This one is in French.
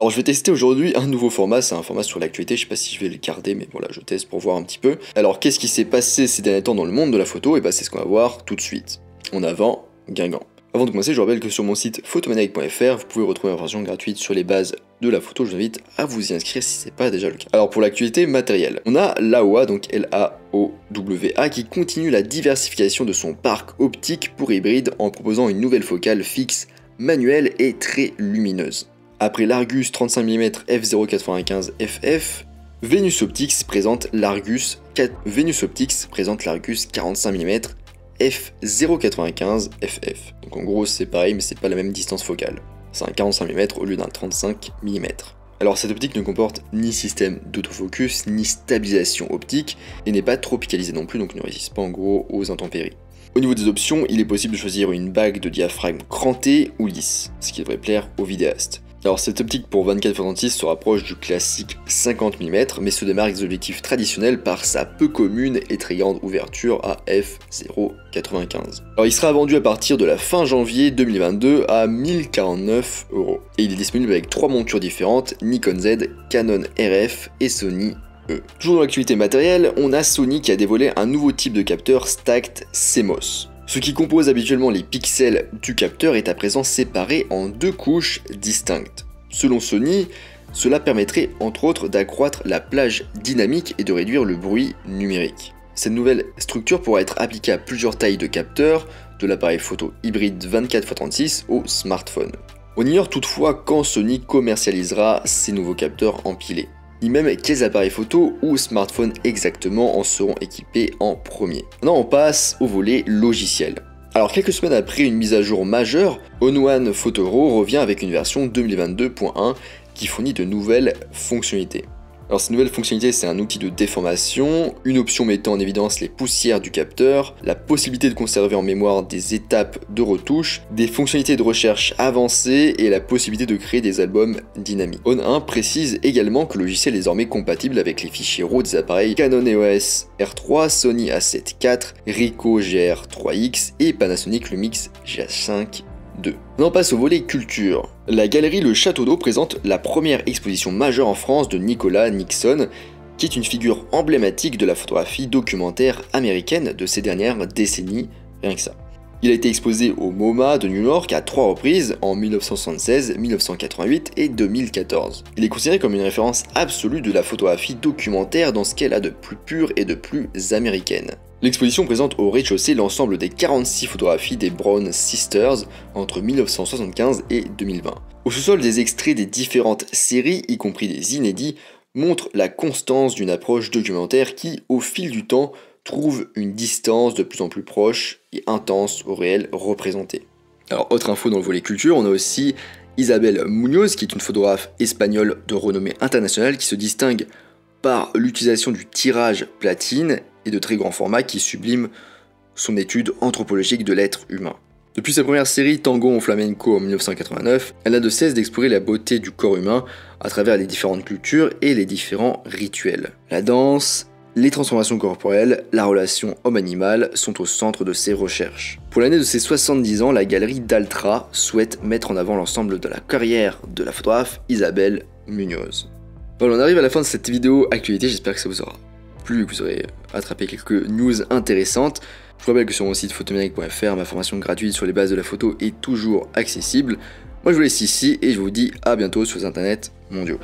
Alors je vais tester aujourd'hui un nouveau format, c'est un format sur l'actualité, je sais pas si je vais le garder, mais voilà, je teste pour voir un petit peu. Alors qu'est-ce qui s'est passé ces derniers temps dans le monde de la photo? Et bah c'est ce qu'on va voir tout de suite. En avant, Guingamp. Avant de commencer, je rappelle que sur mon site photomaniac.fr, vous pouvez retrouver une version gratuite sur les bases de la photo, je vous invite à vous y inscrire si c'est pas déjà le cas. Alors pour l'actualité matérielle, on a Laowa, donc L-A-O-W-A, qui continue la diversification de son parc optique pour hybride en proposant une nouvelle focale fixe, manuelle et très lumineuse. Après l'Argus 35 mm f0.95 ff, Venus Optics présente l'Argus 45 mm f0.95 ff. Donc en gros c'est pareil mais c'est pas la même distance focale. C'est un 45 mm au lieu d'un 35 mm. Alors cette optique ne comporte ni système d'autofocus ni stabilisation optique et n'est pas tropicalisée non plus, donc ne résiste pas en gros aux intempéries. Au niveau des options, il est possible de choisir une bague de diaphragme crantée ou lisse, ce qui devrait plaire aux vidéastes. Alors cette optique pour 24-36 se rapproche du classique 50 mm, mais se démarque des objectifs traditionnels par sa peu commune et très grande ouverture à f0.95. Alors il sera vendu à partir de la fin janvier 2022 à 1049 €. Et il est disponible avec 3 montures différentes, Nikon Z, Canon RF et Sony E. Toujours dans l'actualité matérielle, on a Sony qui a dévoilé un nouveau type de capteur Stacked CMOS. Ce qui compose habituellement les pixels du capteur est à présent séparé en 2 couches distinctes. Selon Sony, cela permettrait entre autres d'accroître la plage dynamique et de réduire le bruit numérique. Cette nouvelle structure pourra être appliquée à plusieurs tailles de capteurs, de l'appareil photo hybride 24x36 au smartphone. On ignore toutefois quand Sony commercialisera ces nouveaux capteurs empilés, ni même quels appareils photo ou smartphones exactement en seront équipés en premier. Maintenant on passe au volet logiciel. Alors quelques semaines après une mise à jour majeure, ON1 Photoro revient avec une version 2022.1 qui fournit de nouvelles fonctionnalités. Alors cette nouvelle fonctionnalité, c'est un outil de déformation, une option mettant en évidence les poussières du capteur, la possibilité de conserver en mémoire des étapes de retouche, des fonctionnalités de recherche avancées et la possibilité de créer des albums dynamiques. ON1 précise également que le logiciel est désormais compatible avec les fichiers RAW des appareils Canon EOS R3, Sony A7 IV, Ricoh GR3X et Panasonic Lumix GH5 II. On passe au volet culture. La galerie Le Château d'Eau présente la première exposition majeure en France de Nicholas Nixon, qui est une figure emblématique de la photographie documentaire américaine de ces dernières décennies, rien que ça. Il a été exposé au MoMA de New York à 3 reprises en 1976, 1988 et 2014. Il est considéré comme une référence absolue de la photographie documentaire dans ce qu'elle a de plus pur et de plus américaine. L'exposition présente au rez-de-chaussée l'ensemble des 46 photographies des Brown Sisters entre 1975 et 2020. Au sous-sol, des extraits des différentes séries, y compris des inédits, montrent la constance d'une approche documentaire qui, au fil du temps, trouve une distance de plus en plus proche et intense au réel représenté. Alors, autre info dans le volet culture, on a aussi Isabel Munoz, qui est une photographe espagnole de renommée internationale qui se distingue par l'utilisation du tirage platine et de très grands formats qui sublime son étude anthropologique de l'être humain. Depuis sa première série Tango en flamenco en 1989, elle n'a de cesse d'explorer la beauté du corps humain à travers les différentes cultures et les différents rituels. La danse, les transformations corporelles, la relation homme-animal sont au centre de ses recherches. Pour l'année de ses 70 ans, la galerie d'Altra souhaite mettre en avant l'ensemble de la carrière de la photographe Isabel Munoz. Voilà, on arrive à la fin de cette vidéo actualité, j'espère que ça vous aura plu, que vous aurez attrapé quelques news intéressantes. Je vous rappelle que sur mon site photomaniac.fr, ma formation gratuite sur les bases de la photo est toujours accessible. Moi je vous laisse ici et je vous dis à bientôt sur les internets mondiaux.